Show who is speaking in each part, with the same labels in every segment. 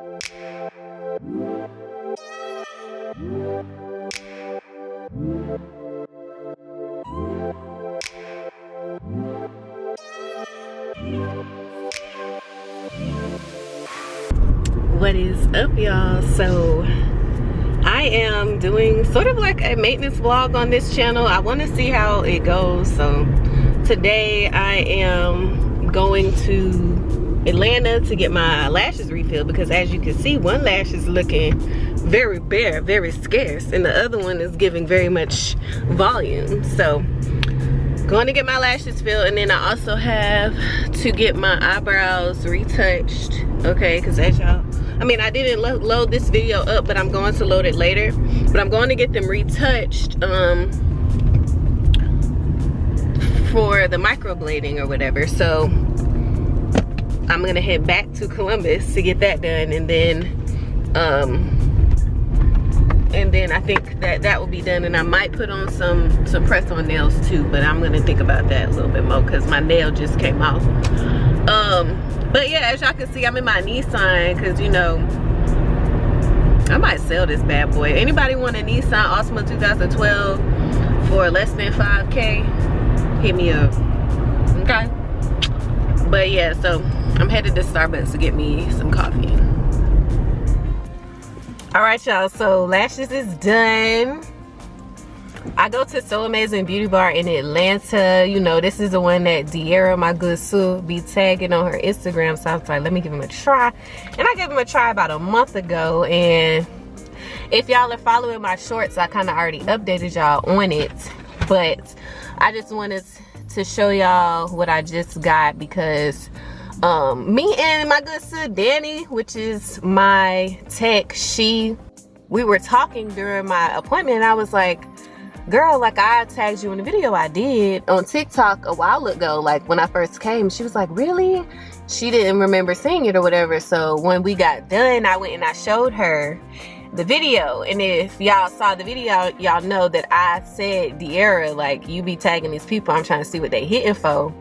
Speaker 1: What is up, y'all? So I am doing sort of like a maintenance vlog on this channel. I want to see how it goes. So today I am going to Atlanta to get my lashes refilled, because as you can see, one lash is looking very bare, very scarce, and the other one is giving very much volume. So going to get my lashes filled, and then I also have to get my eyebrows retouched, okay? Because as y'all, I didn't load this video up, but I'm going to load it later. But I'm going to get them retouched for the microblading or whatever. So I'm gonna head back to Columbus to get that done, and then I think that will be done, and I might put on some press on nails too, but I'm gonna think about that a little bit more because my nail just came off. But yeah, as y'all can see, I'm in my Nissan because, you know, I might sell this bad boy. Anybody want a Nissan Altima 2012 for less than 5K? Hit me up, okay? But yeah, so I'm headed to Starbucks to get me some coffee. All right, y'all, so lashes is done. I go to So Amazing Beauty Bar in Atlanta. You know, this is the one that De'Ara, my good Sue, be tagging on her Instagram. So I was like, let me give him a try. And I gave him a try about a month ago. And if y'all are following my shorts, I kind of already updated y'all on it. But I just wanted to show y'all what I just got, because me and my good Sue, Danny, which is my tech, we were talking during my appointment, and I was like, girl, like, I tagged you in the video I did on TikTok a while ago, like when I first came. She was like, really? She didn't remember seeing it or whatever. So when we got done, I went and I showed her the video. And if y'all saw the video, y'all know that I said, De'Ara, like, you be tagging these people, I'm trying to see what they hitting for.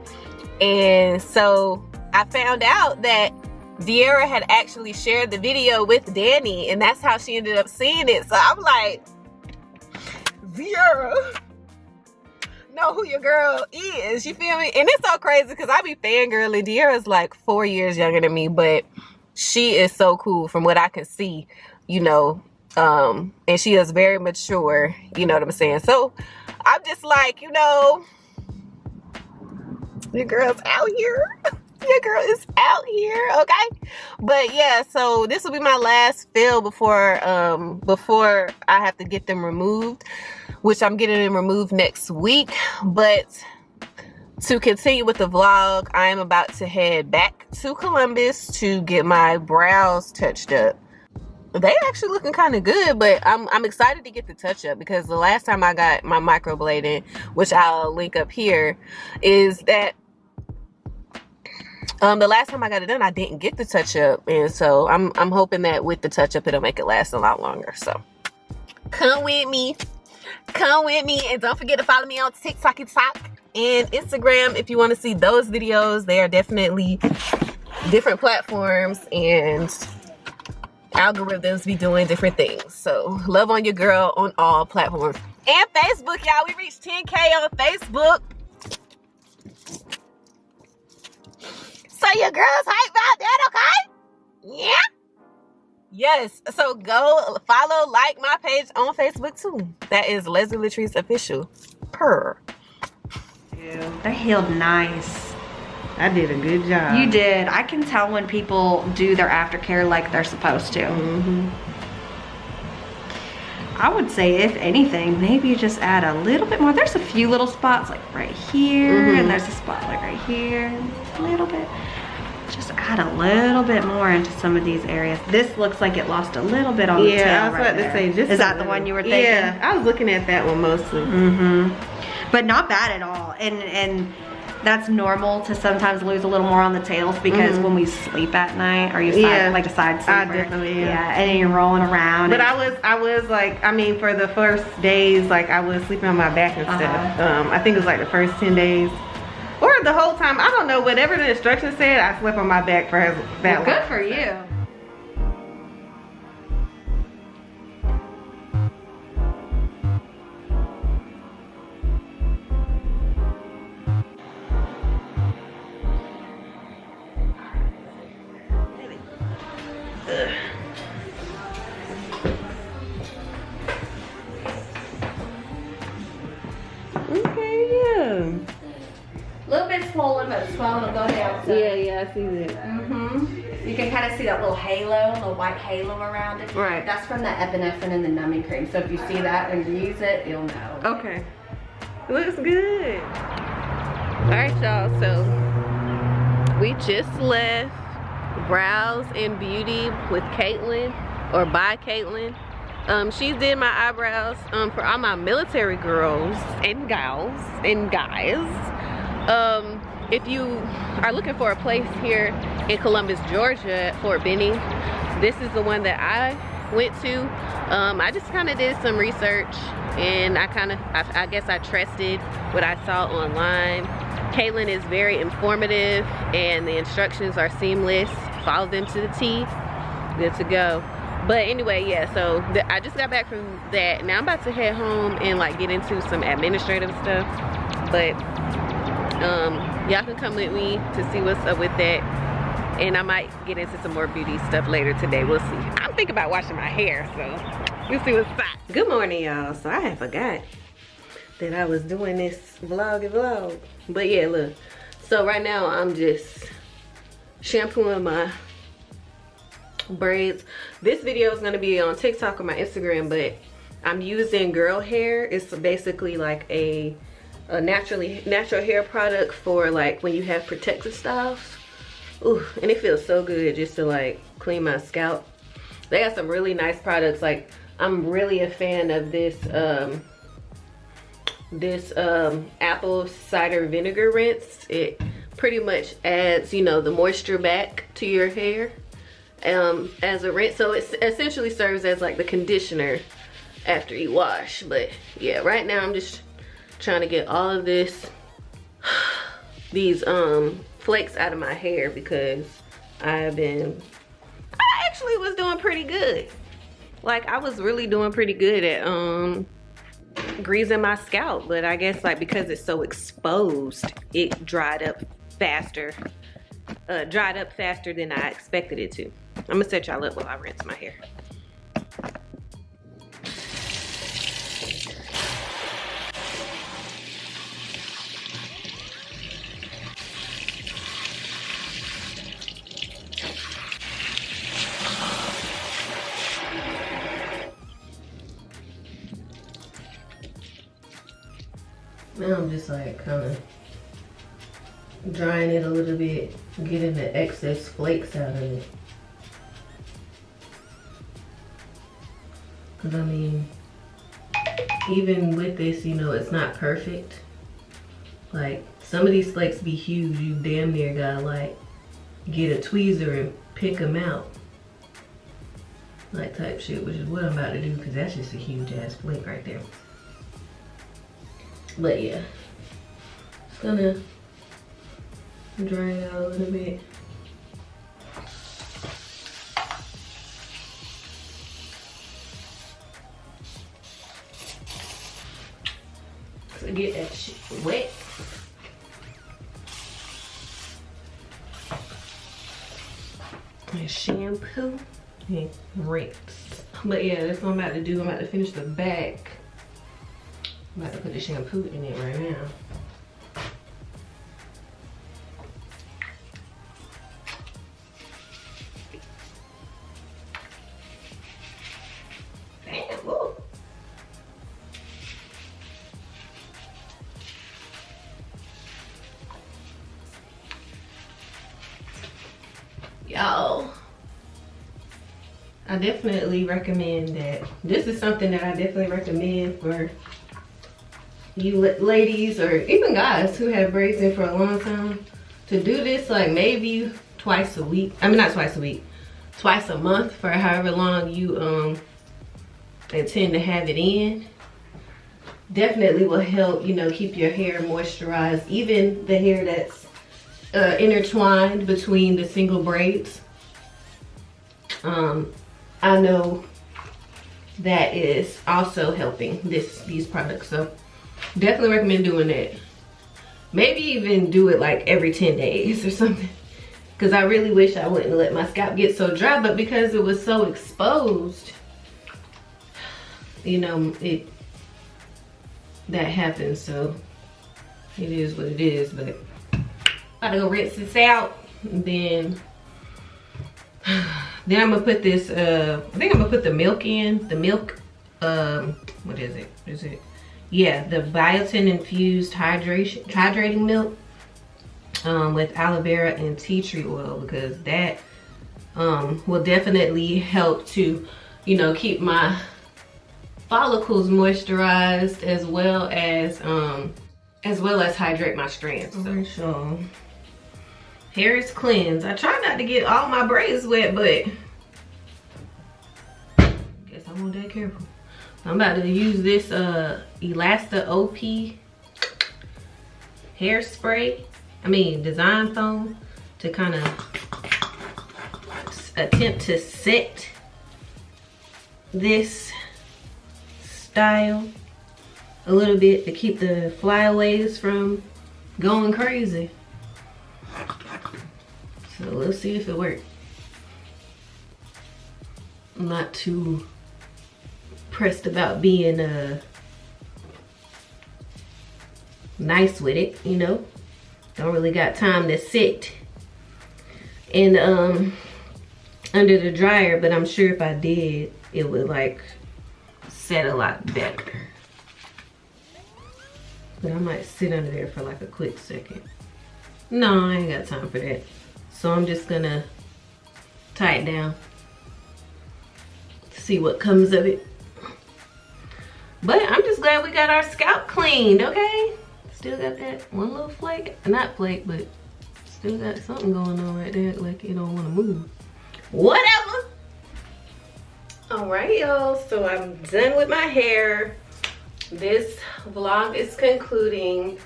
Speaker 1: And so I found out that De'Ara had actually shared the video with Danny, and that's how she ended up seeing it. So I'm like, De'Ara, know who your girl is, you feel me? And it's so crazy because I be fangirling. De'Ara's like 4 years younger than me, but she is so cool from what I can see, you know, and she is very mature, you know what I'm saying? So I'm just like, you know, your girl's out here. Your girl is out here, okay? But yeah, so this will be my last fill before I have to get them removed, which I'm getting them removed next week. But to continue with the vlog, I am about to head back to Columbus to get my brows touched up. They actually looking kind of good, but I'm excited to get the touch up, because the last time I got my microblading, which I'll link up here, is that the last time I got it done, I didn't get the touch up, and so I'm hoping that with the touch up, it'll make it last a lot longer. So come with me, and don't forget to follow me on TikTok and Instagram if you want to see those videos. They are definitely different platforms, and algorithms be doing different things. So love on your girl on all platforms. And Facebook, y'all, we reached 10K on Facebook. So your girl's hype about that, okay? Yeah. Yes. So go follow, like my page on Facebook too. That is Leslie LATRICE Official. Purr.
Speaker 2: They healed nice.
Speaker 1: I did a good job.
Speaker 2: You did. I can tell when people do their aftercare like they're supposed to.
Speaker 1: Mm-hmm.
Speaker 2: I would say, if anything, maybe you just add a little bit more. There's a few little spots like right here, and there's a spot like right here, a little bit. Just add a little bit more into some of these areas. This looks like it lost a little bit on the tail.
Speaker 1: Yeah, I was
Speaker 2: right
Speaker 1: about
Speaker 2: there.
Speaker 1: to say, just
Speaker 2: is that the one you were thinking?
Speaker 1: Yeah, I was looking at that one mostly.
Speaker 2: But not bad at all. And that's normal to sometimes lose a little more on the tails, because when we sleep at night, or you like a side sleeper.
Speaker 1: I definitely am.
Speaker 2: Yeah, and then you're rolling around.
Speaker 1: But I was like, I mean, for the first days, like, I was sleeping on my back and stuff. I think it was like the first 10 days. Or the whole time, I don't know, whatever the instructions said, I slept on my back for that long.
Speaker 2: Good for you.
Speaker 1: Okay, yeah.
Speaker 2: A little bit swollen, but swelling will go down. So.
Speaker 1: Yeah, I see that.
Speaker 2: You can kind of see that little halo, little white halo around it.
Speaker 1: Right.
Speaker 2: That's from the epinephrine and the numbing cream. So if you see that and you use it, you'll know.
Speaker 1: Okay. Looks good. All right, y'all. So we just left Brows and Beauty with Caitlin, or by Caitlin. She did my eyebrows for all my military girls and gals and guys. If you are looking for a place here in Columbus, Georgia, at Fort Benning, this is the one that I went to. I just kind of did some research, and I guess I trusted what I saw online. Caitlin is very informative, and the instructions are seamless. Follow them to the T. Good to go. But anyway, yeah, so I just got back from that. Now I'm about to head home and like get into some administrative stuff. But y'all can come with me to see what's up with that. And I might get into some more beauty stuff later today. We'll see. I'm thinking about washing my hair, so we'll see what's up. Good morning, y'all. So I had forgot that I was doing this vlog. But yeah, look. So right now I'm just shampooing my braids. This video is going to be on TikTok or my Instagram, but I'm using girl hair. It's basically like a natural hair product for like when you have protective styles. Ooh, and it feels so good just to like clean my scalp. They got some really nice products. Like I'm really a fan of this apple cider vinegar rinse. It pretty much adds, you know, the moisture back to your hair as a rinse. So it essentially serves as like the conditioner after you wash. But yeah, right now I'm just trying to get all of these flakes out of my hair, because I actually was doing pretty good. Like I was really doing pretty good at greasing my scalp, but I guess like because it's so exposed, it dried up faster than I expected it to. I'm gonna set y'all up while I rinse my hair. Now I'm just like kind of drying it a little bit, getting the excess flakes out of it. Cause I mean, even with this, you know, it's not perfect. Like some of these flakes be huge. You damn near gotta like get a tweezer and pick them out. Like type shit, which is what I'm about to do, cause that's just a huge ass flake right there. But yeah, it's gonna dry it out a little bit. So get that shit wet. And shampoo and rinse. But yeah, that's what I'm about to do. I'm about to finish the back. I'm about to put the shampoo in it right now. Damn, whoa. Y'all, I definitely recommend that. This is something that I definitely recommend for you ladies or even guys who have braids in for a long time, to do this like maybe twice a week. I mean, not twice a week, twice a month, for however long you intend to have it in. Definitely will help, you know, keep your hair moisturized, even the hair that's intertwined between the single braids. I know that is also helping these products, so definitely recommend doing that. Maybe even do it like every 10 days or something, because I really wish I wouldn't let my scalp get so dry, but because it was so exposed, you know, that happens. So it is what it is. But I gotta go rinse this out, and then I'm gonna put this I think I'm gonna put the milk in. The milk, what is it? Yeah, the biotin infused hydrating milk with aloe vera and tea tree oil, because that will definitely help to, you know, keep my follicles moisturized, as well as hydrate my strands. So hair is cleansed. I try not to get all my braids wet, but guess I won't that careful. I'm about to use this Elasta OP hairspray, design foam, to kind of attempt to set this style a little bit, to keep the flyaways from going crazy. So let's see if it works. I'm not too pressed about being nice with it, you know. Don't really got time to sit in under the dryer, but I'm sure if I did, it would like set a lot better. But I might sit under there for like a quick second. No, I ain't got time for that. So I'm just gonna tie it down, see what comes of it. But I'm just glad we got our scalp cleaned, okay? Still got that one little flake, not flake, but still got something going on right there, like you don't want to move. Whatever. All right, y'all, so I'm done with my hair. This vlog is concluding.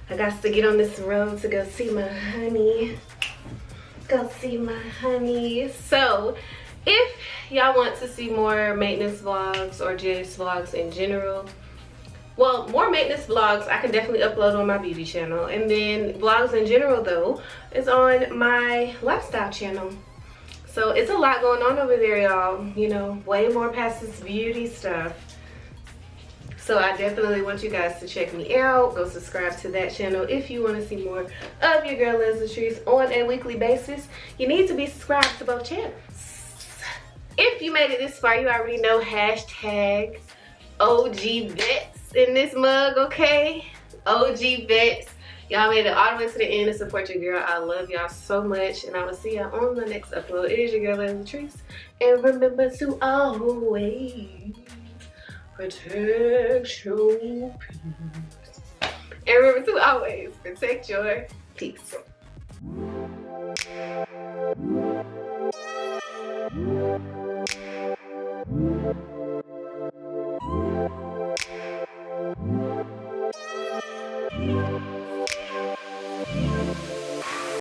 Speaker 1: I got to get on this road to go see my honey. So if y'all want to see more maintenance vlogs or just vlogs in general, well, more maintenance vlogs I can definitely upload on my beauty channel, and then vlogs in general though is on my lifestyle channel. So it's a lot going on over there, y'all, you know, way more past this beauty stuff. So I definitely want you guys to check me out. Go subscribe to that channel if you want to see more of your girl LATRICE on a weekly basis. You need to be subscribed to both channels. If you made it this far, you already know hashtag OG Vets in this mug, okay? OG Vets. Y'all made it all the way to the end to support your girl. I love y'all so much, and I will see y'all on the next upload. It is your girl LATRICE, and remember to always protect your peace. And remember to always protect your peace.